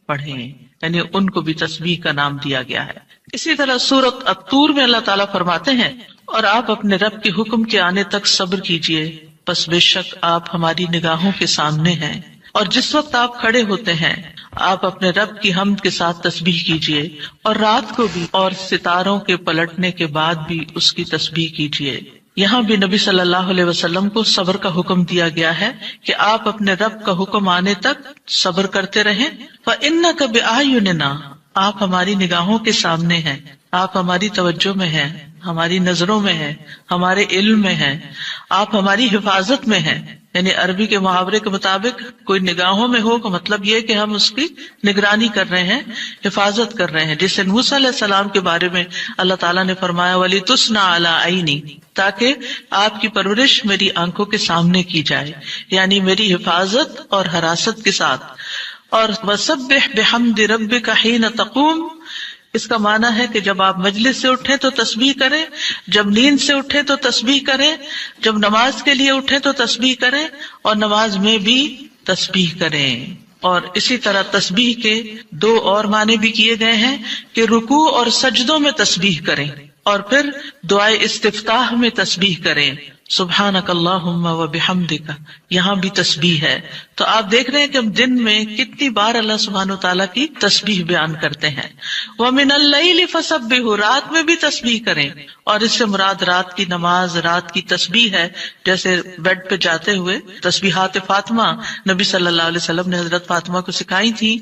پڑھیں، یعنی ان کو بھی تسبیح کا نام دیا گیا ہے۔ اسی طرح سورۃ الطور میں اللہ تعالیٰ فرماتے ہیں، اور آپ اپنے رب کے حکم کے آنے تک صبر کیجئے، پس بے شک آپ ہماری نگاہوں کے سامنے ہیں، اور جس وقت آپ کھڑے ہوتے ہیں آپ اپنے رب کی حمد کے ساتھ تسبیح کیجئے، اور رات کو بھی اور ستاروں کے پلٹنے کے بعد بھی اس کی تسبیح کیجئے۔ یہاں بھی نبی صلی اللہ علیہ وسلم کو صبر کا حکم دیا گیا ہے کہ آپ اپنے رب کا حکم آنے تک صبر کرتے رہیں۔ فَإِنَّكَ بِأَعْيُنِنَا، آپ ہماری نگاہوں کے سامنے ہیں، آپ ہماری توجہ میں ہیں، ہماری نظروں میں ہیں، ہمارے علم میں ہیں، آپ ہماری حفاظت میں ہیں۔ یعنی عربی کے محاورے کے مطابق کوئی نگاہوں میں ہو کا مطلب یہ کہ ہم اس کی نگرانی کر رہے ہیں، حفاظت کر رہے ہیں، جسے موسیٰ علیہ السلام کے بارے میں اللہ تعالیٰ نے فرمایا وَلِتُصْنَعَ عَلَىٰ عَيْنِي، تاکہ آپ کی پرورش میری آنکھوں کے سامنے کی جائے، یعنی میری حفاظت اور حراست کے ساتھ۔ اور وَسَبِّحْ بِحَمْدِ رَبِّكَ حِينَ تَقُومُ، اس کا معنی ہے کہ جب آپ مجلس سے اٹھیں تو تسبیح کریں، جب نیند سے اٹھیں تو تسبیح کریں، جب نماز کے لیے اٹھیں تو تسبیح کریں، اور نماز میں بھی تسبیح کریں۔ اور اسی طرح تسبیح کے دو اور معنی بھی کیے گئے ہیں کہ رکوع اور سجدوں میں تسبیح کریں، اور پھر دعائے استفتاح میں تسبیح کریں، سبحانک اللہم و بحمدک، یہاں بھی تسبیح ہے۔ تو آپ دیکھ رہے ہیں کہ ہم دن میں کتنی بار اللہ سبحانہ و تعالیٰ کی تسبیح بیان کرتے ہیں۔ وَمِنَ اللَّيْلِ فَسَبِّحْهُ، رات میں بھی تسبیح کریں، اور اس سے مراد رات کی نماز، رات کی تسبیح ہے۔ جیسے بیڈ پہ جاتے ہوئے تسبیحات فاطمہ نبی صلی اللہ علیہ وسلم نے حضرت فاطمہ کو سکھائی تھی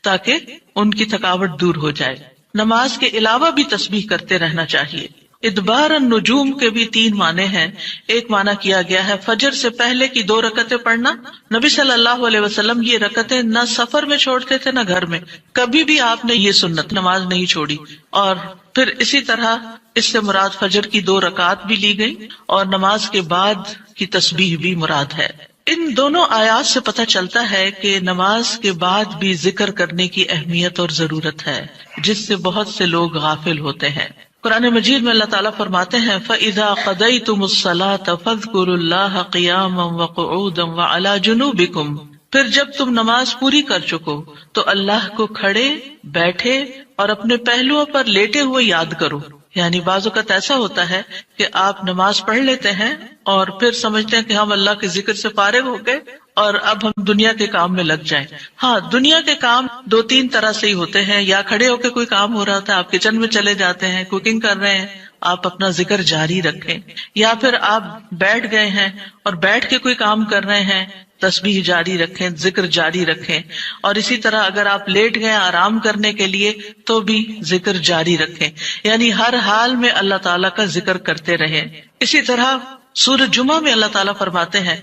تاکہ ان کی تھکاوٹ دور ہو جائے۔ نماز کے علاوہ بھی تسبیح کرتے رہنا چاہیے۔ ادبار النجوم کے بھی 3 معنی ہیں۔ ایک معنی کیا گیا ہے فجر سے پہلے کی 2 رکعتیں پڑھنا۔ نبی صلی اللہ علیہ وسلم یہ رکعتیں نہ سفر میں چھوڑتے تھے نہ گھر میں، کبھی بھی آپ نے یہ سنت نماز نہیں چھوڑی۔ اور پھر اسی طرح اس سے مراد فجر کی 2 رکعات بھی لی گئی، اور نماز کے بعد کی تسبیح بھی مراد ہے۔ ان دونوں آیات سے پتہ چلتا ہے کہ نماز کے بعد بھی ذکر کرنے کی اہمیت اور ضرورت ہے، جس سے بہت سے لوگ غافل ہوتے ہیں۔ قرآن مجید میں اللہ تعالیٰ فرماتے ہیں فَإِذَا قَضَيْتُمُ الصَّلَاةَ فَاذْكُرُوا اللَّهَ قِيَامًا وَقُعُودًا وَعَلَىٰ جُنُوبِكُمْ، پھر جب تم نماز پوری کر چکو تو اللہ کو کھڑے، بیٹھے اور اپنے پہلوؤں پر لیٹے ہوئے یاد کرو۔ یعنی بعض اوقات ایسا ہوتا ہے کہ آپ نماز پڑھ لیتے ہیں اور پھر سمجھتے ہیں کہ ہم اللہ کے ذکر سے فارغ ہو گئے اور اب ہم دنیا کے کام میں لگ جائیں۔ ہاں، دنیا کے کام 2-3 طرح سے ہی ہوتے ہیں، یا کھڑے ہو کے کوئی کام ہو رہا تھا، آپ کچن میں چلے جاتے ہیں، کوکنگ کر رہے ہیں، آپ اپنا ذکر جاری رکھیں، یا پھر آپ بیٹھ گئے ہیں اور بیٹھ کے کوئی کام کر رہے ہیں، تسبیح جاری رکھیں، ذکر جاری رکھیں۔ اور اسی طرح اگر آپ لیٹ گئے آرام کرنے کے لیے تو بھی ذکر جاری رکھیں، یعنی ہر حال میں اللہ تعالیٰ کا ذکر کرتے رہیں۔ اسی طرح سورۃ جمعہ میں اللہ تعالیٰ فرماتے ہیں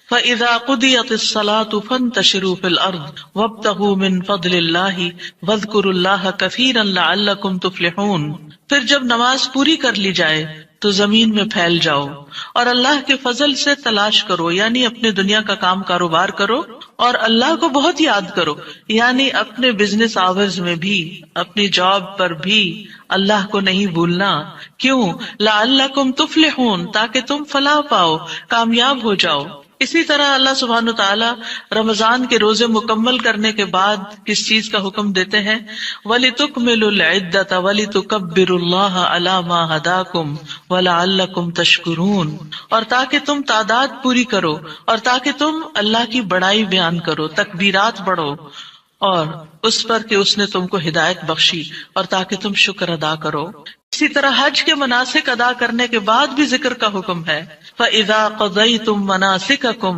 فَإِذَا قُضِيَتِ الصَّلَاةُ فَانتَشِرُوا فِي الْأَرْضِ وَابْتَغُوا مِن فَضْلِ اللَّهِ وَاذْكُرُوا اللَّهَ كَثِيرًا لَعَلَّكُمْ تُفْلِحُونَ، پھر جب نماز پوری کر لی جائے تو زمین میں پھیل جاؤ اور اللہ کے فضل سے تلاش کرو، یعنی اپنے دنیا کا کام کاروبار کرو اور اللہ کو بہت یاد کرو، یعنی اپنے بزنس آورز میں بھی، اپنی جاب پر بھی اللہ کو نہیں بھولنا۔ کیوں؟ لعلکم تفلحون، تاکہ تم فلاح پاؤ، کامیاب ہو جاؤ۔ اسی طرح اللہ سبحانہ تعالیٰ رمضان کے روزے مکمل کرنے کے بعد کس چیز کا حکم دیتے ہیں؟ وَلِتُكْمِلُوا الْعِدَّةَ وَلِتُكَبِّرُوا اللَّهَ عَلَىٰ مَا هَدَاكُمْ وَلَعَلَّكُمْ تَشْكُرُونَ، اور تاکہ تم تعداد پوری کرو اور تاکہ تم اللہ کی بڑائی بیان کرو، تکبیرات پڑھو، اور اس پر کہ اس نے تم کو ہدایت بخشی، اور تاکہ تم شکر ادا کرو۔ اسی طرح حج کے مناسک ادا کرنے کے بعد بھی ذکر کا حکم ہے فَإِذَا قَضَيْتُم مَّنَاسِكَكُمْ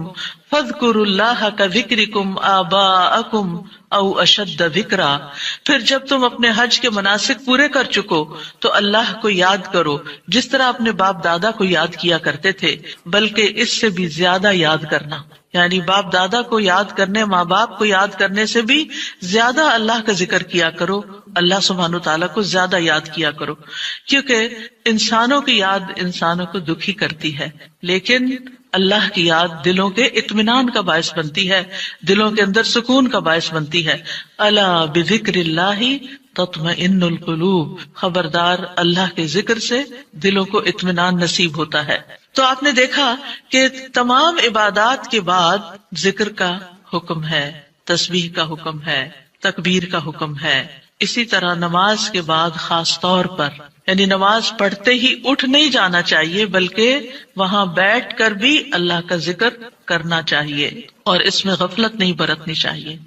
فَاذْكُرُوا اللَّهَ كَذِكْرِكُمْ آبَاءَكُمْ أَوْ أَشَدَّ ذِكْرًا، پھر جب تم اپنے حج کے مناسک پورے کر چکو تو اللہ کو یاد کرو جس طرح اپنے باپ دادا کو یاد کیا کرتے تھے، بلکہ اس سے بھی زیادہ یاد کرنا۔ یعنی باپ دادا کو یاد کرنے، ماں باپ کو یاد کرنے سے بھی زیادہ اللہ کا ذکر کیا کرو، اللہ سبحانہ تعالیٰ کو زیادہ یاد کیا کرو، کیونکہ انسانوں کی یاد انسانوں کو دکھی کرتی ہے، لیکن اللہ کی یاد دلوں کے اطمینان کا باعث بنتی ہے، دلوں کے اندر سکون کا باعث بنتی ہے۔ الا بذکر اللہ تطمئن القلوب، خبردار اللہ کے ذکر سے دلوں کو اطمینان نصیب ہوتا ہے۔ تو آپ نے دیکھا کہ تمام عبادات کے بعد ذکر کا حکم ہے، تسبیح کا حکم ہے، تکبیر کا حکم ہے۔ اسی طرح نماز کے بعد خاص طور پر یعنی نماز پڑھتے ہی اٹھ نہیں جانا چاہیے، بلکہ وہاں بیٹھ کر بھی اللہ کا ذکر کرنا چاہیے، اور اس میں غفلت نہیں برتنی چاہیے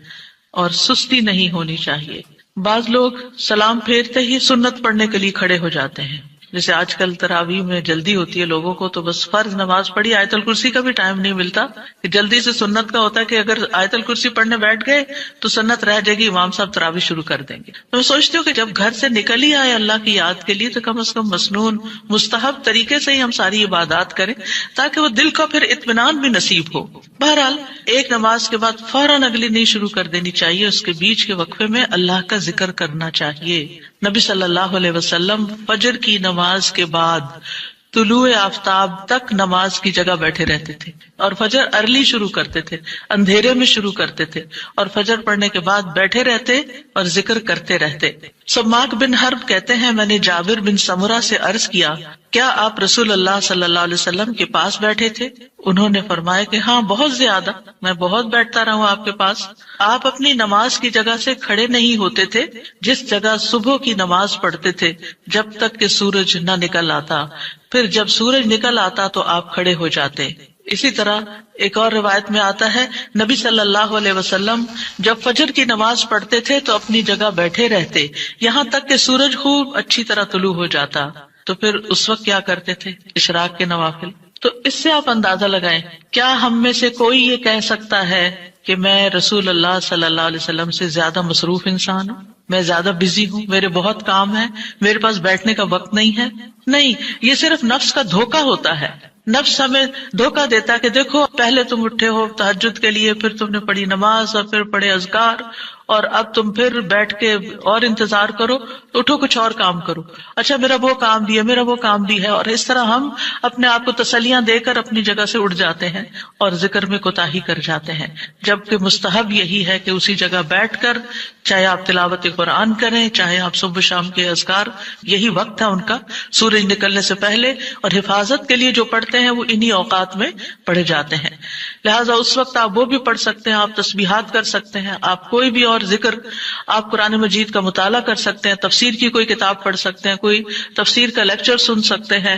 اور سستی نہیں ہونی چاہیے۔ بعض لوگ سلام پھیرتے ہی سنت پڑھنے کے لیے کھڑے ہو جاتے ہیں، جیسے آج کل تراویح میں جلدی ہوتی ہے لوگوں کو، تو بس فرض نماز پڑھی، آیت الکرسی کا بھی ٹائم نہیں ملتا کہ جلدی سے سنت کا ہوتا ہے کہ اگر آیت الکرسی پڑھنے بیٹھ گئے تو سنت رہ جائے گی، امام صاحب تراویح شروع کر دیں گے۔ میں سوچتی ہوں کہ جب گھر سے نکل ہی آئے اللہ کی یاد کے لیے تو کم از کم مسنون مستحب طریقے سے ہی ہم ساری عبادات کریں تاکہ وہ دل کو پھر اطمینان بھی نصیب ہو۔ بہرحال ایک نماز کے بعد فوراً اگلی نہیں شروع کر دینی چاہیے، اس کے بیچ کے وقفے میں اللہ کا ذکر کرنا چاہیے۔ نبی صلی اللہ علیہ وسلم فجر کی نماز کے بعد طلوع آفتاب تک نماز کی جگہ بیٹھے رہتے تھے، اور فجر ارلی شروع کرتے تھے، اندھیرے میں شروع کرتے تھے، اور فجر پڑھنے کے بعد بیٹھے رہتے اور ذکر کرتے رہتے۔ سماک بن حرب کہتے ہیں، میں نے جابر بن سمرہ سے عرض کیا، کیا آپ رسول اللہ صلی اللہ علیہ وسلم کے پاس بیٹھے تھے؟ انہوں نے فرمایا کہ ہاں، بہت زیادہ، میں بہت بیٹھتا رہا ہوں آپ کے پاس۔ آپ اپنی نماز کی جگہ سے کھڑے نہیں ہوتے تھے جس جگہ صبح کی نماز پڑھتے تھے جب تک کہ سورج نہ نکل آتا، پھر جب سورج نکل آتا تو آپ کھڑے ہو جاتے۔ اسی طرح ایک اور روایت میں آتا ہے، نبی صلی اللہ علیہ وسلم جب فجر کی نماز پڑھتے تھے تو اپنی جگہ بیٹھے رہتے یہاں تک کہ سورج خوب اچھی طرح طلوع ہو جاتا، تو پھر اس وقت کیا کرتے تھے؟ اشراق کے نوافل۔ تو اس سے آپ اندازہ لگائیں، کیا ہم میں سے کوئی یہ کہہ سکتا ہے کہ میں رسول اللہ صلی اللہ علیہ وسلم سے زیادہ مصروف انسان ہوں، میں زیادہ بزی ہوں، میرے بہت کام ہے، میرے پاس بیٹھنے کا وقت نہیں ہے؟ نہیں، یہ صرف نفس کا دھوکہ ہوتا ہے۔ نفس ہمیں دھوکہ دیتا ہے کہ دیکھو پہلے تم اٹھے ہو تہجد کے لیے، پھر تم نے پڑھی نماز اور پھر پڑھے اذکار، اور اب تم پھر بیٹھ کے اور انتظار کرو، اٹھو کچھ اور کام کرو، اچھا میرا وہ کام بھی ہے، میرا وہ کام بھی ہے، اور اس طرح ہم اپنے آپ کو تسلیاں دے کر اپنی جگہ سے اٹھ جاتے ہیں اور ذکر میں کوتاہی کر جاتے ہیں، جبکہ مستحب یہی ہے کہ اسی جگہ بیٹھ کر چاہے آپ تلاوت قرآن کریں، چاہے آپ صبح شام کے اذکار، یہی وقت ہے ان کا سورج نکلنے سے پہلے، اور حفاظت کے لیے جو پڑھتے ہیں وہ انہی اوقات میں پڑھے جاتے ہیں۔ لہٰذا اس وقت آپ وہ بھی پڑھ سکتے ہیں، آپ تسبیحات کر سکتے ہیں، آپ کوئی بھی اور ذکر، آپ قرآن مجید کا مطالعہ کر سکتے ہیں، تفسیر کی کوئی کتاب پڑھ سکتے ہیں، کوئی تفسیر کا لیکچر سن سکتے ہیں،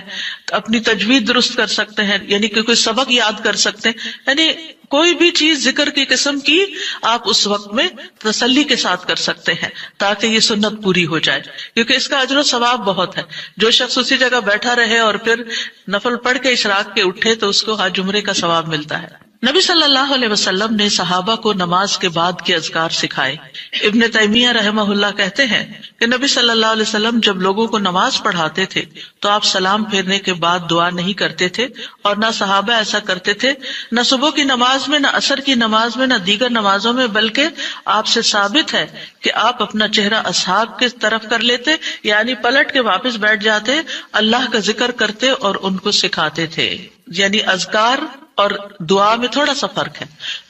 اپنی تجوید درست کر سکتے ہیں، یعنی کہ کوئی سبق یاد کر سکتے ہیں، یعنی کوئی بھی چیز ذکر کی قسم کی آپ اس وقت میں تسلی کے ساتھ کر سکتے ہیں تاکہ یہ سنت پوری ہو جائے، کیونکہ اس کا اجر و ثواب بہت ہے۔ جو شخص اسی جگہ بیٹھا رہے اور پھر نفل پڑھ کے اشراق کے اٹھے تو اس کو حج عمرے کا ثواب ملتا ہے۔ نبی صلی اللہ علیہ وسلم نے صحابہ کو نماز کے بعد کے اذکار سکھائے۔ ابن تیمیہ رحمہ اللہ کہتے ہیں کہ نبی صلی اللہ علیہ وسلم جب لوگوں کو نماز پڑھاتے تھے تو آپ سلام پھیرنے کے بعد دعا نہیں کرتے تھے، اور نہ صحابہ ایسا کرتے تھے، نہ صبح کی نماز میں، نہ عصر کی نماز میں، نہ دیگر نمازوں میں، بلکہ آپ سے ثابت ہے کہ آپ اپنا چہرہ اصحاب کی طرف کر لیتے، یعنی پلٹ کے واپس بیٹھ جاتے، اللہ کا ذکر کرتے اور ان کو سکھاتے تھے۔ یعنی اذکار اور دعا میں تھوڑا سا فرق ہے،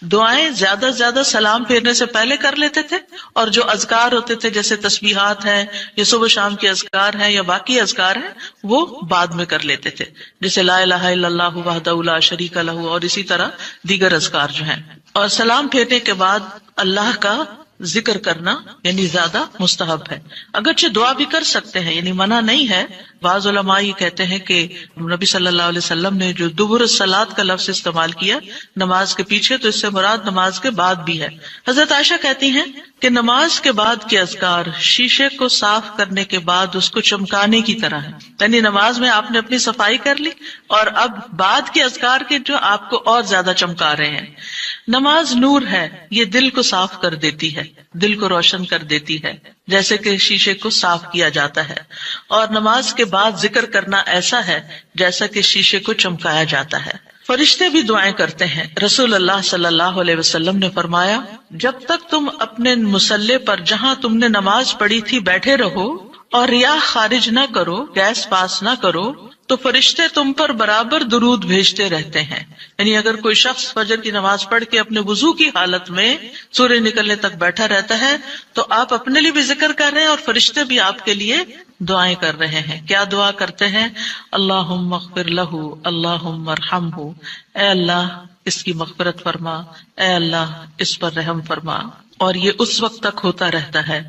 دعائیں زیادہ سے زیادہ سلام پھیرنے سے پہلے کر لیتے تھے، اور جو اذکار ہوتے تھے جیسے تسبیحات ہیں یا صبح شام کے اذکار ہیں یا باقی اذکار ہیں وہ بعد میں کر لیتے تھے، جیسے لا الہ الا اللہ وحدہ لا شریک لہ، اور اسی طرح دیگر اذکار جو ہیں۔ اور سلام پھیرنے کے بعد اللہ کا ذکر کرنا یعنی زیادہ مستحب ہے، اگرچہ دعا بھی کر سکتے ہیں، یعنی منع نہیں ہے۔ بعض علماء یہ کہتے ہیں کہ نبی صلی اللہ علیہ وسلم نے جو دبر الصلاۃ کا لفظ استعمال کیا نماز کے پیچھے، تو اس سے مراد نماز کے بعد بھی ہے۔ حضرت عائشہ کہتی ہیں کہ نماز کے بعد کے اذکار شیشے کو صاف کرنے کے بعد اس کو چمکانے کی طرح ہے، یعنی نماز میں آپ نے اپنی صفائی کر لی اور اب بعد کے اذکار کے جو آپ کو اور زیادہ چمکا رہے ہیں۔ نماز نور ہے، یہ دل کو صاف کر دیتی ہے، دل کو روشن کر دیتی ہے، جیسے کہ شیشے کو صاف کیا جاتا ہے، اور نماز کے بعد ذکر کرنا ایسا ہے جیسا کہ شیشے کو چمکایا جاتا ہے۔ فرشتے بھی دعائیں کرتے ہیں۔ رسول اللہ صلی اللہ علیہ وسلم نے فرمایا، جب تک تم اپنے مصلی پر جہاں تم نے نماز پڑھی تھی بیٹھے رہو اور ریاح خارج نہ کرو، گیس پاس نہ کرو، تو فرشتے تم پر برابر درود بھیجتے رہتے ہیں۔ یعنی اگر کوئی شخص فجر کی نماز پڑھ کے اپنے وضو کی حالت میں سورج نکلنے تک بیٹھا رہتا ہے تو آپ اپنے لیے بھی ذکر کر رہے ہیں اور فرشتے بھی آپ کے لیے دعائیں کر رہے ہیں۔ کیا دعا کرتے ہیں؟ اللہم اغفر لہ، اللہم ارحمہ، اے اللہ اس کی مغفرت فرما، اے اللہ اس پر رحم فرما۔ اور یہ اس وقت تک ہوتا رہتا ہے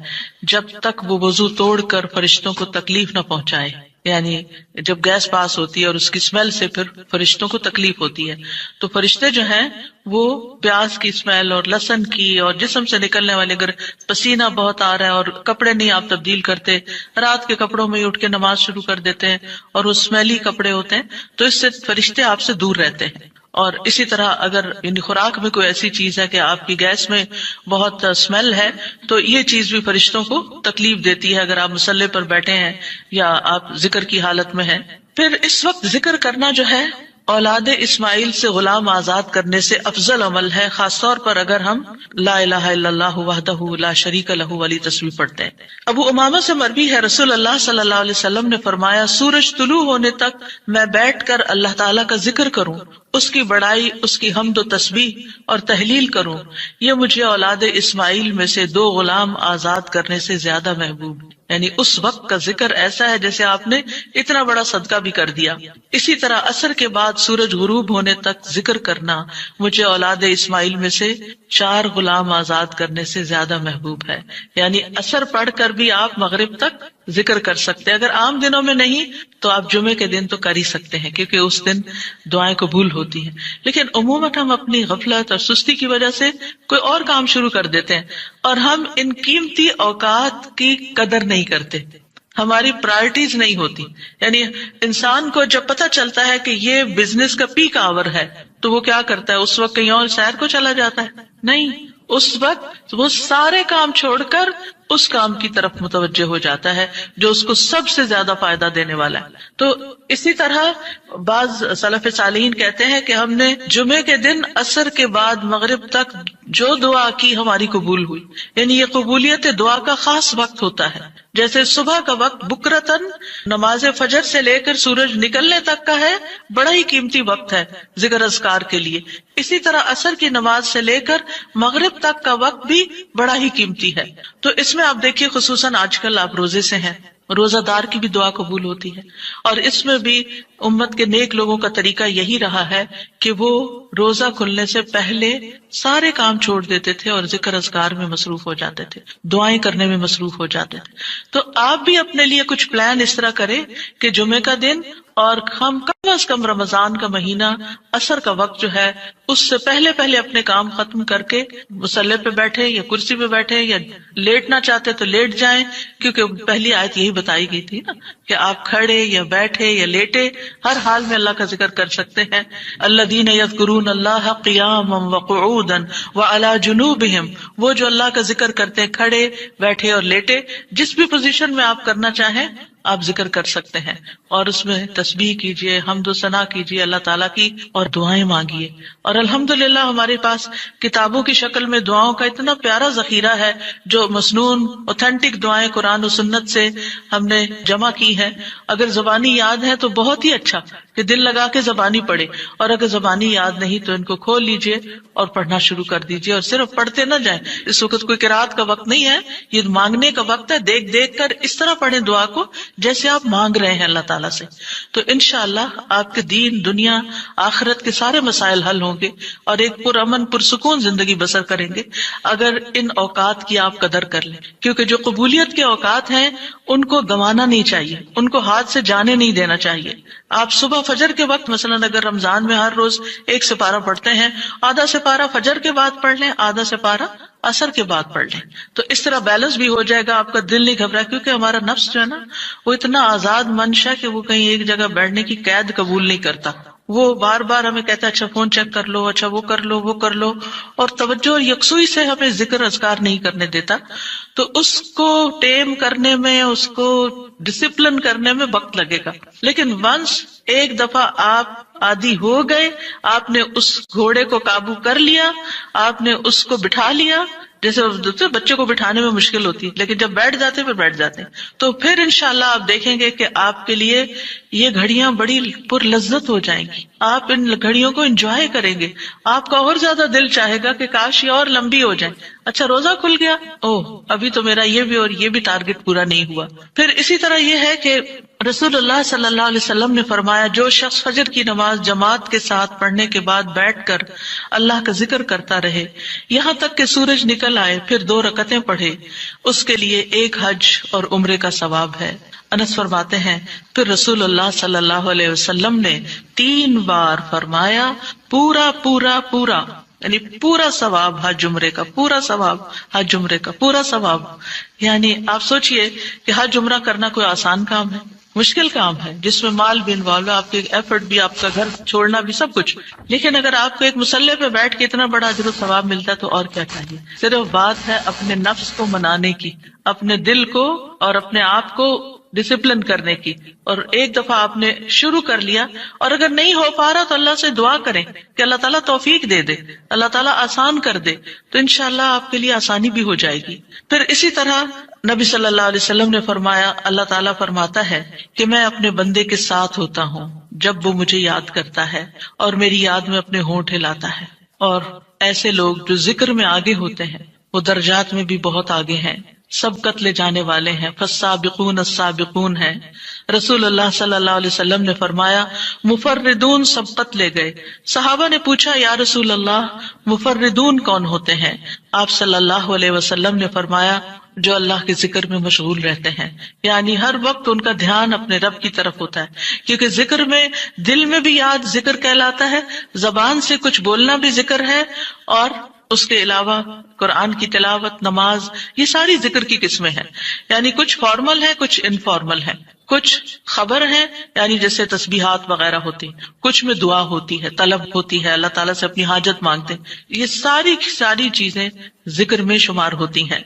جب تک وہ وضو توڑ کر فرشتوں کو تکلیف نہ پہنچائے. یعنی جب گیس پاس ہوتی ہے اور اس کی اسمیل سے پھر فرشتوں کو تکلیف ہوتی ہے تو فرشتے جو ہیں وہ پیاز کی اسمیل اور لہسن کی اور جسم سے نکلنے والے، اگر پسینہ بہت آ رہا ہے اور کپڑے نہیں آپ تبدیل کرتے، رات کے کپڑوں میں اٹھ کے نماز شروع کر دیتے ہیں اور وہ اسمیلی کپڑے ہوتے ہیں، تو اس سے فرشتے آپ سے دور رہتے ہیں. اور اسی طرح اگر یعنی خوراک میں کوئی ایسی چیز ہے کہ آپ کی گیس میں بہت اسمیل ہے تو یہ چیز بھی فرشتوں کو تکلیف دیتی ہے اگر آپ مصلی پر بیٹھے ہیں یا آپ ذکر کی حالت میں ہیں. پھر اس وقت ذکر کرنا جو ہے اولاد اسماعیل سے غلام آزاد کرنے سے افضل عمل ہے، خاص طور پر اگر ہم لا الہ الا اللہ وحدہ لا شریک لہ والی تسبیح پڑھتے ہیں. ابو امامہ سے مروی ہے رسول اللہ صلی اللہ علیہ وسلم نے فرمایا، سورج طلوع ہونے تک میں بیٹھ کر اللہ تعالیٰ کا ذکر کروں، اس کی بڑائی، اس کی حمد و تسبیح اور تحلیل کروں، یہ مجھے اولاد اسماعیل میں سے 2 غلام آزاد کرنے سے زیادہ محبوب. یعنی اس وقت کا ذکر ایسا ہے جیسے آپ نے اتنا بڑا صدقہ بھی کر دیا. اسی طرح عصر کے بعد سورج غروب ہونے تک ذکر کرنا مجھے اولاد اسماعیل میں سے 4 غلام آزاد کرنے سے زیادہ محبوب ہے. یعنی عصر پڑھ کر بھی آپ مغرب تک ذکر کر سکتے ہیں. اگر عام دنوں میں نہیں تو آپ جمعے کے دن تو کر ہی سکتے ہیں کیونکہ اس دن دعائیں قبول ہوتی ہیں. لیکن عموماً ہم اپنی غفلت اور سستی کی وجہ سے کوئی اور کام شروع کر دیتے ہیں اور ہم ان قیمتی اوقات کی قدر نہیں کرتے، ہماری پرائرٹیز نہیں ہوتی. یعنی انسان کو جب پتہ چلتا ہے کہ یہ بزنس کا پیک آور ہے تو وہ کیا کرتا ہے، اس وقت کہیں اور سیر کو چلا جاتا ہے؟ نہیں، اس وقت وہ سارے کام چھوڑ کر اس کام کی طرف متوجہ ہو جاتا ہے جو اس کو سب سے زیادہ فائدہ دینے والا ہے. تو اسی طرح بعض سلف صالحین کہتے ہیں کہ ہم نے جمعے کے دن عصر کے بعد مغرب تک جو دعا کی ہماری قبول ہوئی. یعنی یہ قبولیت دعا کا خاص وقت ہوتا ہے. جیسے صبح کا وقت بکرتن نماز فجر سے لے کر سورج نکلنے تک کا ہے، بڑا ہی قیمتی وقت ہے ذکر اذکار کے لیے. اسی طرح عصر کی نماز سے لے کر مغرب تک کا وقت بھی بڑا ہی قیمتی ہے. تو اس میں آپ دیکھیے خصوصاً آج کل آپ روزے سے ہیں، روزہ دار کی بھی دعا قبول ہوتی ہے. اور اس میں بھی امت کے نیک لوگوں کا طریقہ یہی رہا ہے کہ وہ روزہ کھلنے سے پہلے سارے کام چھوڑ دیتے تھے اور ذکر اذکار میں مصروف ہو جاتے تھے، دعائیں کرنے میں مصروف ہو جاتے تھے. تو آپ بھی اپنے لیے کچھ پلان اس طرح کریں کہ جمعے کا دن اور ہم کم از کم رمضان کا مہینہ عصر کا وقت جو ہے اس سے پہلے پہلے اپنے کام ختم کر کے مصلی پہ بیٹھے یا کرسی پہ بیٹھے یا لیٹنا چاہتے تو لیٹ جائیں، کیونکہ پہلی آیت یہی بتائی گئی تھی نا کہ آپ کھڑے یا بیٹھے یا لیٹے ہر حال میں اللہ کا ذکر کر سکتے ہیں. الذین یذکرون اللہ قیاما وقعودا وعلی جنوبہم، وہ جو اللہ کا ذکر کرتے ہیں کھڑے بیٹھے اور لیٹے، جس بھی پوزیشن میں آپ کرنا چاہیں آپ ذکر کر سکتے ہیں. اور اس میں تسبیح کیجئے، حمد و ثنا کیجئے اللہ تعالیٰ کی اور دعائیں مانگیے. اور الحمدللہ ہمارے پاس کتابوں کی شکل میں دعاؤں کا اتنا پیارا ذخیرہ ہے جو مسنون اوتھینٹک دعائیں قرآن و سنت سے ہم نے جمع کی ہیں. اگر زبانی یاد ہے تو بہت ہی اچھا کہ دل لگا کے زبانی پڑھے، اور اگر زبانی یاد نہیں تو ان کو کھول لیجئے اور پڑھنا شروع کر دیجئے. اور صرف پڑھتے نہ جائیں، اس وقت کوئی قرات کا وقت نہیں ہے، یہ مانگنے کا وقت ہے. دیکھ دیکھ کر اس طرح پڑھیں دعا کو جیسے آپ مانگ رہے ہیں اللہ تعالیٰ سے. تو انشاءاللہ آپ کے دین دنیا آخرت کے سارے مسائل حل ہوں گے اور ایک پرامن پرسکون زندگی بسر کریں گے اگر ان اوقات کی آپ قدر کر لیں. کیونکہ جو قبولیت کے اوقات ہیں ان کو گنوانا نہیں چاہیے، ان کو ہاتھ سے جانے نہیں دینا چاہیے. آپ صبح فجر کے وقت مثلا اگر رمضان میں ہر روز 1 سپارہ پڑھتے ہیں، آدھا سپارہ فجر کے بعد پڑھ لیں، آدھا سپارہ عصر کے بعد پڑھ لیں. تو اس طرح بیلنس بھی ہو جائے گا، آپ کا دل نہیں گھبرا. کیونکہ ہمارا نفس جو ہے نا وہ اتنا آزاد منش ہے کہ وہ کہیں ایک جگہ بیٹھنے کی قید قبول نہیں کرتا. وہ بار بار ہمیں کہتا ہے اچھا فون چیک کر لو، اچھا وہ کر لو وہ کر لو، اور توجہ اور یکسوئی سے ہمیں ذکر اذکار نہیں کرنے دیتا. تو اس کو ٹیم کرنے میں، اس کو ڈسپلن کرنے میں وقت لگے گا. لیکن ونس ایک دفعہ آپ عادی ہو گئے، آپ نے اس گھوڑے کو قابو کر لیا، آپ نے اس کو بٹھا لیا. جیسے بچے کو بٹھانے میں مشکل ہوتی ہے لیکن جب بیٹھ جاتے پھر بیٹھ جاتے ہیں. تو پھر انشاءاللہ آپ دیکھیں گے کہ آپ کے لیے یہ گھڑیاں بڑی پر لذت ہو جائیں گی. آپ ان گھڑیوں کو انجوائے کریں گے. آپ کا اور زیادہ دل چاہے گا کہ کاش یہ اور لمبی ہو جائیں. اچھا روزہ کھل گیا، اوہ ابھی تو میرا یہ بھی اور یہ بھی ٹارگٹ پورا نہیں ہوا. پھر اسی طرح یہ ہے کہ رسول اللہ صلی اللہ علیہ وسلم نے فرمایا، جو شخص فجر کی نماز جماعت کے ساتھ پڑھنے کے بعد بیٹھ کر اللہ کا ذکر کرتا رہے یہاں تک کہ سورج نکل آئے، پھر 2 رکعتیں پڑھے، اس کے لیے 1 حج اور عمرے کا ثواب ہے۔ انس فرماتے ہیں پھر رسول اللہ صلی اللہ علیہ وسلم نے 3 بار فرمایا، پورا پورا پورا، یعنی پورا ثواب حج عمرے کا، پورا ثواب حج عمرے کا، پورا ثواب۔ یعنی آپ سوچئے کہ حج عمرہ کرنا کوئی آسان کام ہے؟ مشکل کام ہے، جس میں مال بھی انوالو ہے، آپ کے ایفرٹ بھی، آپ کا گھر چھوڑنا بھی، سب کچھ۔ لیکن اگر آپ کو ایک مصلی پہ بیٹھ کے اتنا بڑا اجر و ثواب ملتا ہے تو اور کیا چاہیے۔ صرف بات ہے اپنے نفس کو منانے کی، اپنے دل کو اور اپنے آپ کو ڈسپلن کرنے کی، اور ایک دفعہ آپ نے شروع کر لیا، اور اگر نہیں ہو پا رہا تو اللہ سے دعا کریں کہ اللہ تعالیٰ توفیق دے دے، اللہ تعالیٰ آسان کر دے، تو انشاءاللہ آپ کے لیے آسانی بھی ہو جائے گی۔ پھر اسی طرح نبی صلی اللہ علیہ وسلم نے فرمایا، اللہ تعالیٰ فرماتا ہے کہ میں اپنے بندے کے ساتھ ہوتا ہوں جب وہ مجھے یاد کرتا ہے اور میری یاد میں اپنے ہونٹ ہلاتا ہے۔ اور ایسے لوگ جو ذکر میں آگے ہوتے ہیں وہ درجات میں بھی بہت آگے ہیں، سبقت لے جانے والے ہیں، فالسابقون السابقون ہیں۔ رسول اللہ صلی اللہ علیہ وسلم نے فرمایا، مفردون سبقت لے گئے۔ صحابہ نے پوچھا، یا رسول اللہ مفردون کون ہوتے ہیں؟ آپ صلی اللہ علیہ وسلم نے فرمایا، جو اللہ کے ذکر میں مشغول رہتے ہیں، یعنی ہر وقت ان کا دھیان اپنے رب کی طرف ہوتا ہے، کیونکہ ذکر میں دل میں بھی یاد ذکر کہلاتا ہے، زبان سے کچھ بولنا بھی ذکر ہے، اور اس کے علاوہ قرآن کی تلاوت، نماز، یہ ساری ذکر کی قسمیں ہیں۔ یعنی کچھ فارمل ہے، کچھ انفارمل ہے، کچھ خبر ہے یعنی جیسے تسبیحات وغیرہ ہوتی، کچھ میں دعا ہوتی ہے، طلب ہوتی ہے، اللہ تعالیٰ سے اپنی حاجت مانگتے ہیں، یہ ساری چیزیں ذکر میں شمار ہوتی ہیں۔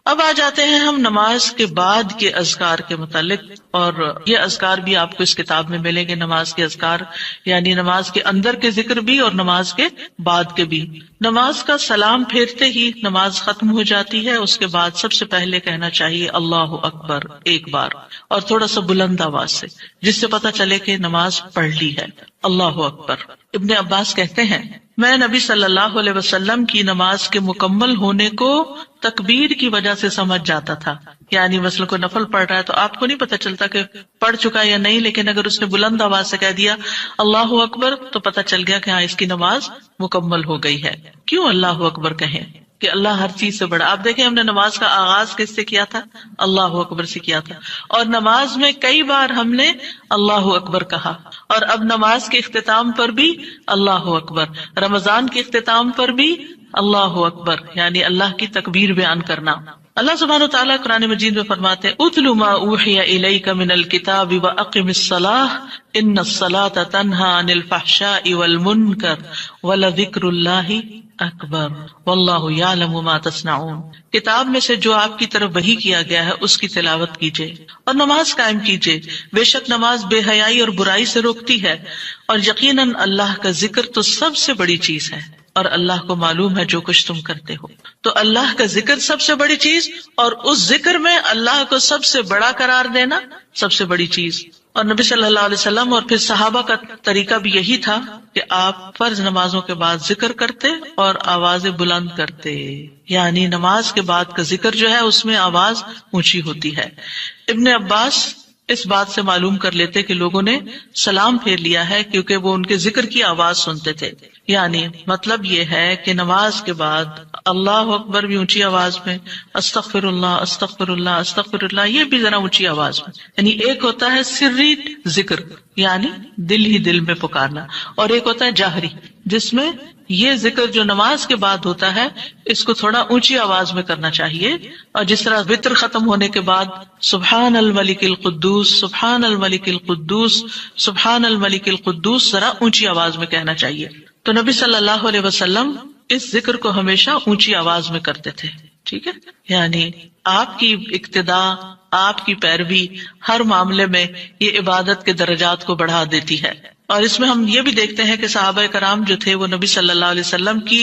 اب آ جاتے ہیں ہم نماز کے بعد کے اذکار کے متعلق، اور یہ اذکار بھی آپ کو اس کتاب میں ملیں گے، نماز کے اذکار، یعنی نماز کے اندر کے ذکر بھی اور نماز کے بعد کے بھی۔ نماز کا سلام پھیرتے ہی نماز ختم ہو جاتی ہے، اس کے بعد سب سے پہلے کہنا چاہیے اللہ اکبر 1 بار، اور تھوڑا سا بلند آواز سے، جس سے پتہ چلے کہ نماز پڑھ لی ہے، اللہ اکبر۔ ابن عباس کہتے ہیں، میں نبی صلی اللہ علیہ وسلم کی نماز کے مکمل ہونے کو تکبیر کی وجہ سے سمجھ جاتا تھا، یعنی مثلا کوئی نفل پڑھ رہا ہے تو آپ کو نہیں پتہ چلتا کہ پڑھ چکا یا نہیں، لیکن اگر اس نے بلند آواز سے کہہ دیا اللہ اکبر تو پتہ چل گیا کہ ہاں اس کی نماز مکمل ہو گئی ہے۔ کیوں اللہ اکبر کہیں؟ کہ اللہ ہر چیز سے بڑا۔ آپ دیکھیں ہم نے نماز کا آغاز کس سے کیا تھا؟ اللہ اکبر سے کیا تھا، اور نماز میں کئی بار ہم نے اللہ اکبر کہا، اور اب نماز کے اختتام پر بھی اللہ اکبر، رمضان کے اختتام پر بھی اللہ اکبر، یعنی اللہ کی تکبیر بیان کرنا۔ اللہ سبحانہ وتعالیٰ قرآن مجید میں فرماتے ہیں، اتل ما اوحی الیک من الکتاب واقم الصلاۃ ان الصلاۃ تنہی عن الفحشاء والمنکر ولذکر اللہ اکبر واللہ یعلم ما تصنعون۔ کتاب میں سے جو آپ کی طرف وحی کیا گیا ہے اس کی تلاوت کیجیے اور نماز قائم کیجیے، بے شک نماز بے حیائی اور برائی سے روکتی ہے، اور یقیناً اللہ کا ذکر تو سب سے بڑی چیز ہے، اور اللہ کو معلوم ہے جو کچھ تم کرتے ہو۔ تو اللہ کا ذکر سب سے بڑی چیز، اور اس ذکر میں اللہ کو سب سے بڑا قرار دینا سب سے بڑی چیز۔ اور نبی صلی اللہ علیہ وسلم اور پھر صحابہ کا طریقہ بھی یہی تھا کہ آپ فرض نمازوں کے بعد ذکر کرتے اور آوازیں بلند کرتے، یعنی نماز کے بعد کا ذکر جو ہے اس میں آواز اونچی ہوتی ہے۔ ابن عباس اس بات سے معلوم کر لیتے کہ لوگوں نے سلام پھیر لیا ہے کیونکہ وہ ان کے ذکر کی آواز سنتے تھے، یعنی مطلب یہ ہے کہ نماز کے بعد اللہ اکبر بھی اونچی آواز میں، استغفر اللہ استغفر اللہ استغفر اللہ یہ بھی ذرا اونچی آواز میں، یعنی ایک ہوتا ہے سری ذکر یعنی دل ہی دل میں پکارنا، اور ایک ہوتا ہے جاہری جس میں یہ ذکر جو نماز کے بعد ہوتا ہے اس کو تھوڑا اونچی آواز میں کرنا چاہیے، اور جس طرح وتر ختم ہونے کے بعد سبحان الملک القدوس سبحان الملک القدوس سبحان الملک القدوس ذرا اونچی آواز میں کہنا چاہیے۔ تو نبی صلی اللہ علیہ وسلم اس ذکر کو ہمیشہ اونچی آواز میں کرتے تھے، ٹھیک ہے، یعنی آپ کی اقتداء، آپ کی پیروی ہر معاملے میں یہ عبادت کے درجات کو بڑھا دیتی ہے۔ اور اس میں ہم یہ بھی دیکھتے ہیں کہ صحابہ کرام جو تھے وہ نبی صلی اللہ علیہ وسلم کی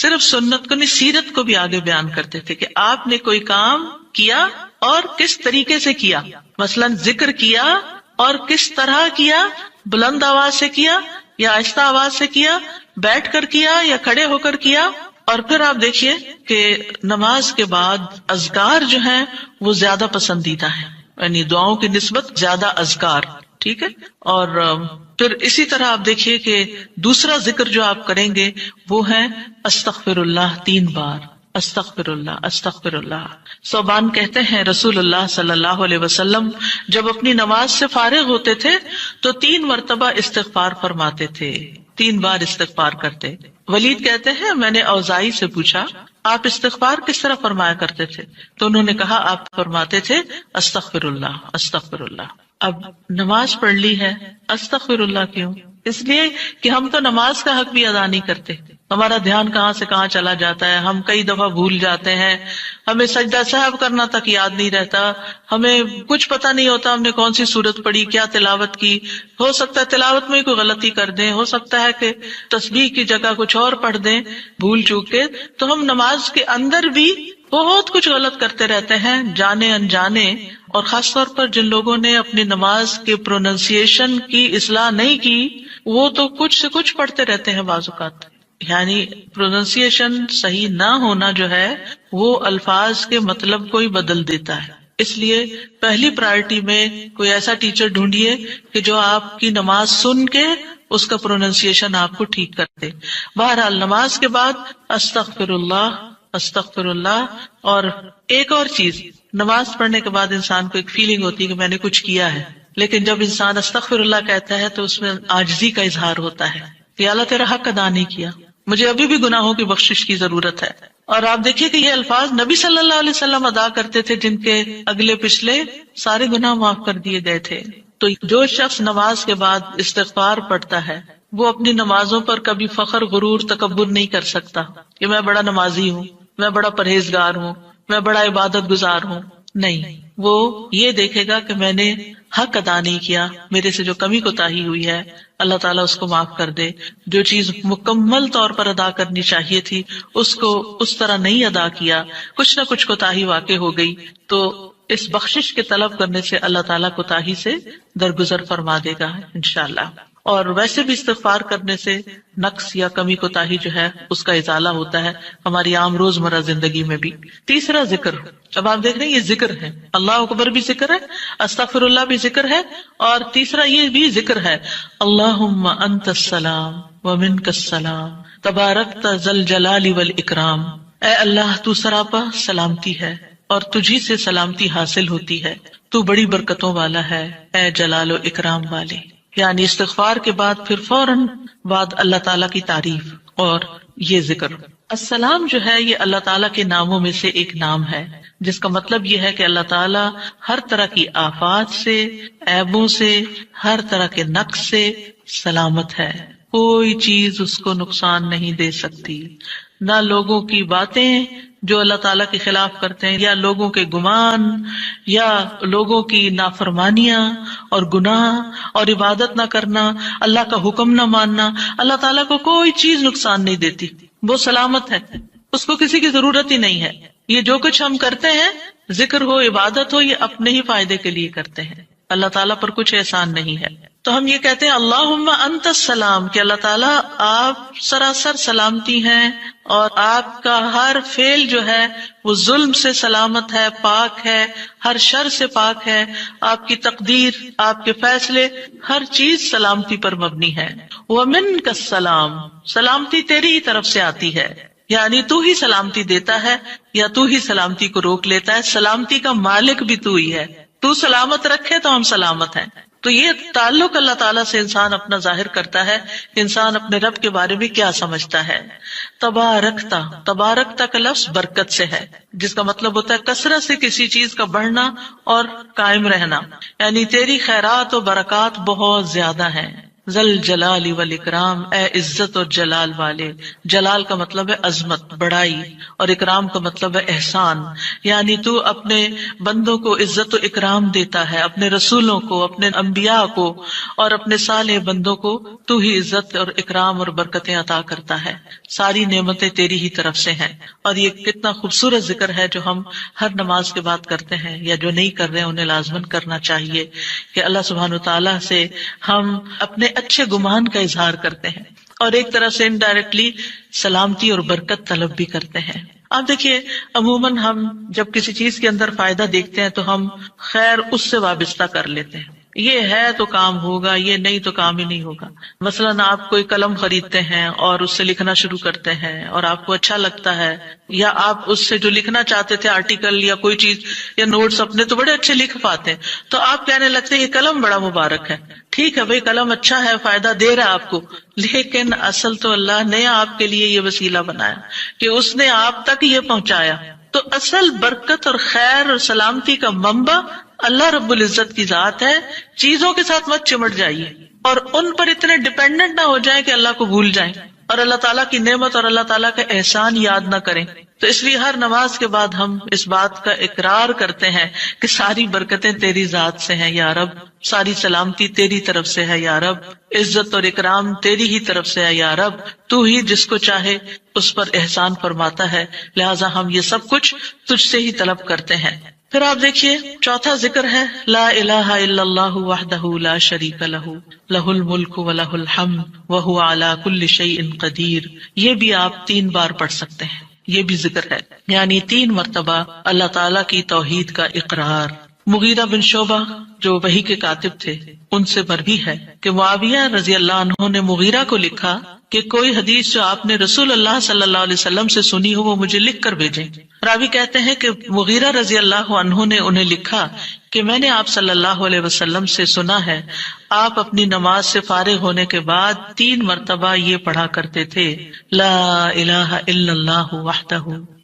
صرف سنت کو نہیں سیرت کو بھی آگے بیان کرتے تھے کہ آپ نے کوئی کام کیا اور کس طریقے سے کیا، مثلا ذکر کیا اور کس طرح کیا، بلند آواز سے کیا یا آہستہ آواز سے کیا، بیٹھ کر کیا یا کھڑے ہو کر کیا۔ اور پھر آپ دیکھیے کہ نماز کے بعد اذکار جو ہیں وہ زیادہ پسندیدہ ہیں، یعنی دعاؤں کی نسبت زیادہ اذکار، ٹھیک ہے. اور پھر اسی طرح آپ دیکھیے کہ دوسرا ذکر جو آپ کریں گے وہ ہے استغفر اللہ 3 بار. استغفر اللہ استغفر اللہ. ثوبان کہتے ہیں رسول اللہ صلی اللہ علیہ وسلم جب اپنی نماز سے فارغ ہوتے تھے تو 3 مرتبہ استغفار فرماتے تھے، 3 بار استغفار کرتے. ولید کہتے ہیں میں نے اوزائی سے پوچھا آپ استغفار کس طرح فرمایا کرتے تھے؟ تو انہوں نے کہا آپ فرماتے تھے استغفر اللہ استغفر اللہ. اب نماز پڑھ لی ہے، استغفر اللہ کیوں؟ اس لیے کہ ہم تو نماز کا حق بھی ادا نہیں کرتے. ہمارا دھیان کہاں سے کہاں چلا جاتا ہے، ہم کئی دفعہ بھول جاتے ہیں، ہمیں سجدہ سہو کرنا تک یاد نہیں رہتا، ہمیں کچھ پتہ نہیں ہوتا ہم نے کون سی سورت پڑھی، کیا تلاوت کی. ہو سکتا ہے تلاوت میں کوئی غلطی کر دیں، ہو سکتا ہے کہ تسبیح کی جگہ کچھ اور پڑھ دیں بھول چوک کے. تو ہم نماز کے اندر بھی بہت کچھ غلط کرتے رہتے ہیں جانے انجانے. اور خاص طور پر جن لوگوں نے اپنی نماز کے پروننسیشن کی اصلاح نہیں کی وہ تو کچھ سے کچھ پڑھتے رہتے ہیں بعض اوقات. یعنی پروننسیشن صحیح نہ ہونا جو ہے وہ الفاظ کے مطلب کو ہی بدل دیتا ہے. اس لیے پہلی پرائرٹی میں کوئی ایسا ٹیچر ڈھونڈیے کہ جو آپ کی نماز سن کے اس کا پروننسیشن آپ کو ٹھیک کر دے. بہرحال نماز کے بعد استغفر اللہ استغفر اللہ. اور ایک اور چیز، نماز پڑھنے کے بعد انسان کو ایک فیلنگ ہوتی ہے کہ میں نے کچھ کیا ہے، لیکن جب انسان استغفر اللہ کہتا ہے تو اس میں عاجزی کا اظہار ہوتا ہے کہ اللہ تیرا حق ادا نہیں کیا، مجھے ابھی بھی گناہوں کی بخشش کی ضرورت ہے. اور آپ دیکھیے کہ یہ الفاظ نبی صلی اللہ علیہ وسلم ادا کرتے تھے جن کے اگلے پچھلے سارے گناہ معاف کر دیے گئے تھے. تو جو شخص نماز کے بعد استغفار پڑھتا ہے وہ اپنی نمازوں پر کبھی فخر غرور تکبر نہیں کر سکتا کہ میں بڑا نمازی ہوں، میں بڑا پرہیزگار ہوں، میں بڑا عبادت گزار ہوں. نہیں، وہ یہ دیکھے گا کہ میں نے حق ادا نہیں کیا، میرے سے جو کمی کوتاہی ہوئی ہے اللہ تعالیٰ اس کو معاف کر دے. جو چیز مکمل طور پر ادا کرنی چاہیے تھی اس کو اس طرح نہیں ادا کیا، کچھ نہ کچھ کوتاہی واقع ہو گئی، تو اس بخشش کے طلب کرنے سے اللہ تعالیٰ کوتاہی سے درگزر فرما دے گا انشاءاللہ. اور ویسے بھی استغفار کرنے سے نقص یا کمی کوتاہی جو ہے اس کا ازالہ ہوتا ہے ہماری عام روزمرہ زندگی میں بھی. تیسرا ذکر، اب آپ دیکھ رہے ہیں یہ ذکر ہے، اللہ اکبر بھی ذکر ہے، استغفر اللہ بھی ذکر ہے، اور تیسرا یہ بھی ذکر ہے اللہم انت السلام ومنک السلام تبارکت ذی الجلال والاکرام. اے اللہ تو سراپا سلامتی ہے اور تجھی سے سلامتی حاصل ہوتی ہے، تو بڑی برکتوں والا ہے اے جلال و اکرام والے. یعنی استغفار کے بعد پھر فوراً بعد اللہ تعالیٰ کی تعریف اور یہ ذکر. السلام جو ہے یہ اللہ تعالیٰ کے ناموں میں سے ایک نام ہے جس کا مطلب یہ ہے کہ اللہ تعالیٰ ہر طرح کی آفات سے، عیبوں سے، ہر طرح کے نقص سے سلامت ہے. کوئی چیز اس کو نقصان نہیں دے سکتی، نہ لوگوں کی باتیں جو اللہ تعالیٰ کے خلاف کرتے ہیں، یا لوگوں کے گمان، یا لوگوں کی نافرمانیاں اور گناہ اور عبادت نہ کرنا، اللہ کا حکم نہ ماننا. اللہ تعالیٰ کو کوئی چیز نقصان نہیں دیتی، وہ سلامت ہے، اس کو کسی کی ضرورت ہی نہیں ہے. یہ جو کچھ ہم کرتے ہیں، ذکر ہو عبادت ہو، یہ اپنے ہی فائدے کے لیے کرتے ہیں، اللہ تعالیٰ پر کچھ احسان نہیں ہے. تو ہم یہ کہتے ہیں اللہم انت السلام کہ اللہ تعالیٰ آپ سراسر سلامتی ہیں اور آپ کا ہر فعل جو ہے وہ ظلم سے سلامت ہے، پاک ہے، ہر شر سے پاک ہے. آپ کی تقدیر، آپ کے فیصلے، ہر چیز سلامتی پر مبنی ہے. ومنک السلام، سلامتی تیری ہی طرف سے آتی ہے، یعنی تو ہی سلامتی دیتا ہے یا تو ہی سلامتی کو روک لیتا ہے. سلامتی کا مالک بھی تو ہی ہے، تو سلامت رکھے تو ہم سلامت ہیں. تو یہ تعلق اللہ تعالیٰ سے انسان اپنا ظاہر کرتا ہے کہ انسان اپنے رب کے بارے میں کیا سمجھتا ہے. تبارکتا، تبارکتا کا لفظ برکت سے ہے جس کا مطلب ہوتا ہے کثرت سے کسی چیز کا بڑھنا اور قائم رہنا، یعنی تیری خیرات و برکات بہت زیادہ ہیں. ذل جلال والاکرام، اے عزت اور جلال والے. جلال کا مطلب ہے عظمت، بڑائی، اور اکرام کا مطلب ہے احسان. یعنی تو اپنے بندوں کو عزت و اکرام دیتا ہے، اپنے رسولوں کو، اپنے انبیاء کو اور اپنے صالح بندوں کو تو ہی عزت اور اکرام اور برکتیں عطا کرتا ہے. ساری نعمتیں تیری ہی طرف سے ہیں. اور یہ کتنا خوبصورت ذکر ہے جو ہم ہر نماز کے بعد کرتے ہیں، یا جو نہیں کر رہے انہیں لازماً کرنا چاہیے کہ اللہ سبحانہ وتعالیٰ سے ہم اپنے اچھے گمان کا اظہار کرتے ہیں اور ایک طرح سے انڈائریکٹلی سلامتی اور برکت طلب بھی کرتے ہیں. آپ دیکھیے عموماً ہم جب کسی چیز کے اندر فائدہ دیکھتے ہیں تو ہم خیر اس سے وابستہ کر لیتے ہیں، یہ ہے تو کام ہوگا، یہ نہیں تو کام ہی نہیں ہوگا۔ مثلاً آپ کوئی قلم خریدتے ہیں اور اس سے لکھنا شروع کرتے ہیں اور آپ کو اچھا لگتا ہے، یا آپ اس سے جو لکھنا چاہتے تھے آرٹیکل یا کوئی چیز یا نوٹس اپنے تو بڑے اچھے لکھ پاتے ہیں، تو آپ کہنے لگتے ہیں یہ قلم بڑا مبارک ہے۔ ٹھیک ہے بھائی، قلم اچھا ہے، فائدہ دے رہا ہے آپ کو، لیکن اصل تو اللہ نے آپ کے لیے یہ وسیلہ بنایا کہ اس نے آپ تک یہ پہنچایا۔ تو اصل برکت اور خیر اور سلامتی کا منبع اللہ رب العزت کی ذات ہے۔ چیزوں کے ساتھ مت چمٹ جائیے اور ان پر اتنے ڈیپینڈنٹ نہ ہو جائیں کہ اللہ کو بھول جائیں اور اللہ تعالیٰ کی نعمت اور اللہ تعالیٰ کا احسان یاد نہ کریں۔ تو اس لیے ہر نماز کے بعد ہم اس بات کا اقرار کرتے ہیں کہ ساری برکتیں تیری ذات سے ہیں یا رب، ساری سلامتی تیری طرف سے ہے یا رب، عزت اور اکرام تیری ہی طرف سے ہے یا رب، تو ہی جس کو چاہے اس پر احسان فرماتا ہے، لہٰذا ہم یہ سب کچھ تجھ سے ہی طلب کرتے ہیں۔ پھر آپ دیکھیے چوتھا ذکر ہے لا الہ الا اللہ وحدہ لا شریک لہ لہ الملک ولہ الحمد وہو علی کل شیء قدیر۔ یہ بھی آپ 3 بار پڑھ سکتے ہیں، یہ بھی ذکر ہے، یعنی 3 مرتبہ اللہ تعالی کی توحید کا اقرار۔ مغیرہ بن شعبہ جو وحی کے کاتب تھے ان سے مروی ہے کہ معاویہ رضی اللہ عنہ نے مغیرہ کو لکھا کہ کوئی حدیث جو آپ نے رسول اللہ صلی اللہ علیہ وسلم سے سنی ہو وہ مجھے لکھ کر بھیجیں۔ راوی کہتے ہیں کہ مغیرہ رضی اللہ عنہ نے انہیں لکھا کہ میں نے آپ صلی اللہ علیہ وسلم سے سنا ہے آپ اپنی نماز سے فارغ ہونے کے بعد 3 مرتبہ یہ پڑھا کرتے تھے لا الہ الا اللہ وحدہ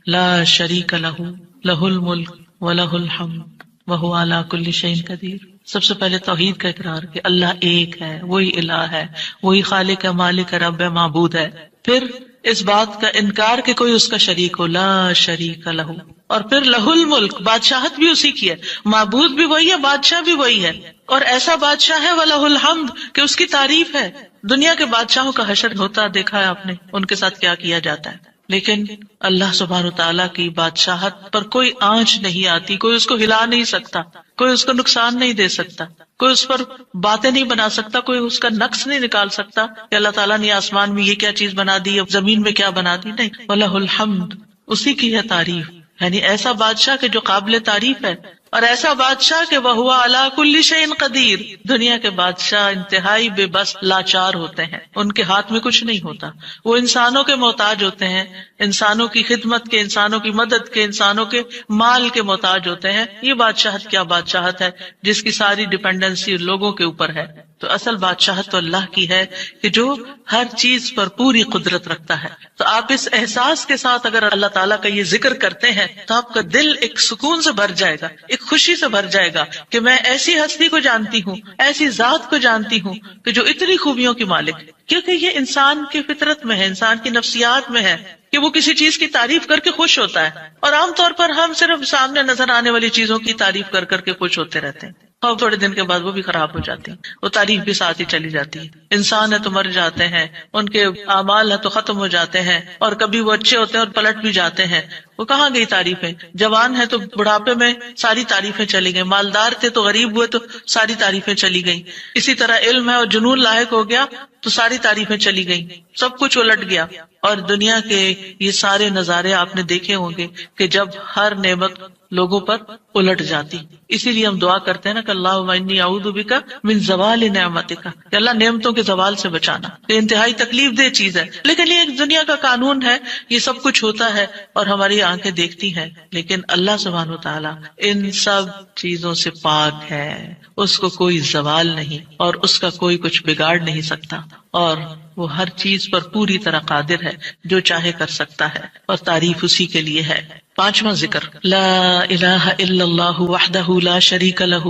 لا شریک لہ لہ الملک ولہ الحمد وہو علی کل شیء قدیر۔ سب سے پہلے توحید کا اقرار کہ اللہ ایک ہے، وہی الہ ہے، وہی خالق ہے، مالک ہے، رب ہے، معبود ہے۔ پھر اس بات کا انکار کہ کوئی اس کا شریک ہو، لا شریک لہ، اور پھر لہ الملک، بادشاہت بھی اسی کی ہے، معبود بھی وہی ہے، بادشاہ بھی وہی ہے، اور ایسا بادشاہ ہے وَلَهُ الْحَمْدُ کہ اس کی تعریف ہے۔ دنیا کے بادشاہوں کا حشر ہوتا دیکھا ہے آپ نے، ان کے ساتھ کیا کیا جاتا ہے، لیکن اللہ سبحانہ وتعالیٰ کی بادشاہت پر کوئی آنچ نہیں آتی، کوئی اس کو ہلا نہیں سکتا، کوئی اس کو نقصان نہیں دے سکتا، کوئی اس پر باتیں نہیں بنا سکتا، کوئی اس کا نقص نہیں نکال سکتا کہ اللہ تعالیٰ نے آسمان میں یہ کیا چیز بنا دی، اب زمین میں کیا بنا دی، نہیں، وَلَهُ الْحَمْدُ، اسی کی ہے تعریف، یعنی ایسا بادشاہ کہ جو قابل تعریف ہے، اور ایسا بادشاہ کہ وَهُوَ عَلَى كُلِّ شَيْءٍ قدیر۔ دنیا کے بادشاہ انتہائی بے بس لاچار ہوتے ہیں، ان کے ہاتھ میں کچھ نہیں ہوتا، وہ انسانوں کے محتاج ہوتے ہیں، انسانوں کی خدمت کے، انسانوں کی مدد کے، انسانوں کے مال کے محتاج ہوتے ہیں۔ یہ بادشاہت کیا بادشاہت ہے جس کی ساری ڈیپینڈنسی لوگوں کے اوپر ہے۔ تو اصل بادشاہت تو اللہ کی ہے کہ جو ہر چیز پر پوری قدرت رکھتا ہے۔ تو آپ اس احساس کے ساتھ اگر اللہ تعالیٰ کا یہ ذکر کرتے ہیں تو آپ کا دل ایک سکون سے بھر جائے گا، ایک خوشی سے بھر جائے گا کہ میں ایسی ہستی کو جانتی ہوں، ایسی ذات کو جانتی ہوں کہ جو اتنی خوبیوں کی مالک ہے۔ کیونکہ یہ انسان کی فطرت میں ہے، انسان کی نفسیات میں ہے کہ وہ کسی چیز کی تعریف کر کے خوش ہوتا ہے، اور عام طور پر ہم صرف سامنے نظر آنے والی چیزوں کی تعریف کر کر کے خوش ہوتے رہتے ہیں، اور تھوڑے دن کے بعد وہ بھی خراب ہو جاتی ہیں، وہ تعریف بھی ساتھ ہی چلی جاتی ہے۔ انسان ہے تو مر جاتے ہیں، ان کے اعمال ہے تو ختم ہو جاتے ہیں، اور کبھی وہ اچھے ہوتے ہیں اور پلٹ بھی جاتے ہیں۔ وہ کہاں گئی تعریفیں؟ جوان ہے تو بڑھاپے میں ساری تعریفیں چلی گئی، مالدار تھے تو غریب ہوئے تو ساری تعریفیں چلی گئیں، اسی طرح علم ہے اور جنون لاحق ہو گیا تو ساری تعریفیں چلی گئیں، سب کچھ الٹ گیا۔ اور دنیا کے یہ سارے نظارے آپ نے دیکھے ہوں گے کہ جب ہر نعمت لوگوں پر الٹ جاتی، اسی لیے ہم دعا کرتے ہیں نا کہ اللہم انی اعوذ بک من زوال نعمتک، کہ اللہ نعمتوں کے زوال سے بچانا۔ یہ انتہائی تکلیف دہ چیز ہے، لیکن یہ ایک دنیا کا قانون ہے، یہ سب کچھ ہوتا ہے اور ہماری آنکھیں دیکھتی ہیں، لیکن اللہ سبحانہ وتعالیٰ ان سب چیزوں سے پاک ہے، اس کو کوئی زوال نہیں اور اس کا کوئی کچھ بگاڑ نہیں سکتا، اور وہ ہر چیز پر پوری طرح قادر ہے، جو چاہے کر سکتا ہے، اور تعریف اسی کے لیے ہے۔ 5واں ذکر لا الہ الا اللہ وحدہ لا شریک لہ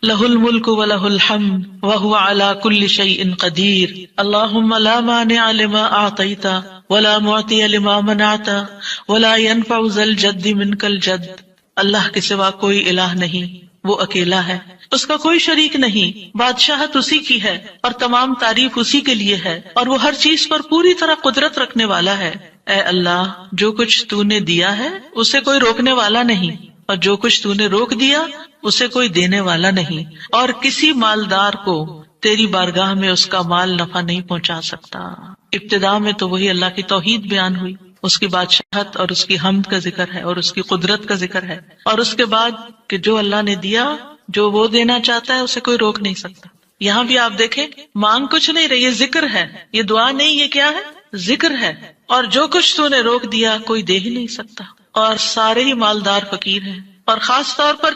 لہ الملک ولہ الحمد وہو علی کل شیء قدیر اللہم لا مانع لما اعطیت ولا معطی لما منعت ولا ينفع ذا الجد منک الجد۔ اللہ کے سوا کوئی الہ نہیں، وہ اکیلا ہے، اس کا کوئی شریک نہیں، بادشاہت اسی کی ہے اور تمام تعریف اسی کے لیے ہے، اور وہ ہر چیز پر پوری طرح قدرت رکھنے والا ہے۔ اے اللہ، جو کچھ تو نے دیا ہے اسے کوئی روکنے والا نہیں، اور جو کچھ تو نے روک دیا اسے کوئی دینے والا نہیں، اور کسی مالدار کو تیری بارگاہ میں اس کا مال نفع نہیں پہنچا سکتا۔ ابتدا میں تو وہی اللہ کی توحید بیان ہوئی اس کی بادشاہت اور اس کی حمد کا ذکر ہے اور اس کی قدرت کا ذکر ہے، اور اس کے بعد کہ جو اللہ نے دیا، جو وہ دینا چاہتا ہے اسے کوئی روک نہیں سکتا۔ یہاں بھی آپ دیکھیں، مانگ کچھ نہیں رہی، یہ ذکر ہے، یہ دعا نہیں، یہ کیا ہے؟ ذکر ہے۔ اور جو کچھ تو نے روک دیا کوئی دے ہی نہیں سکتا، اور سارے ہی مالدار فقیر ہیں، اور خاص طور پر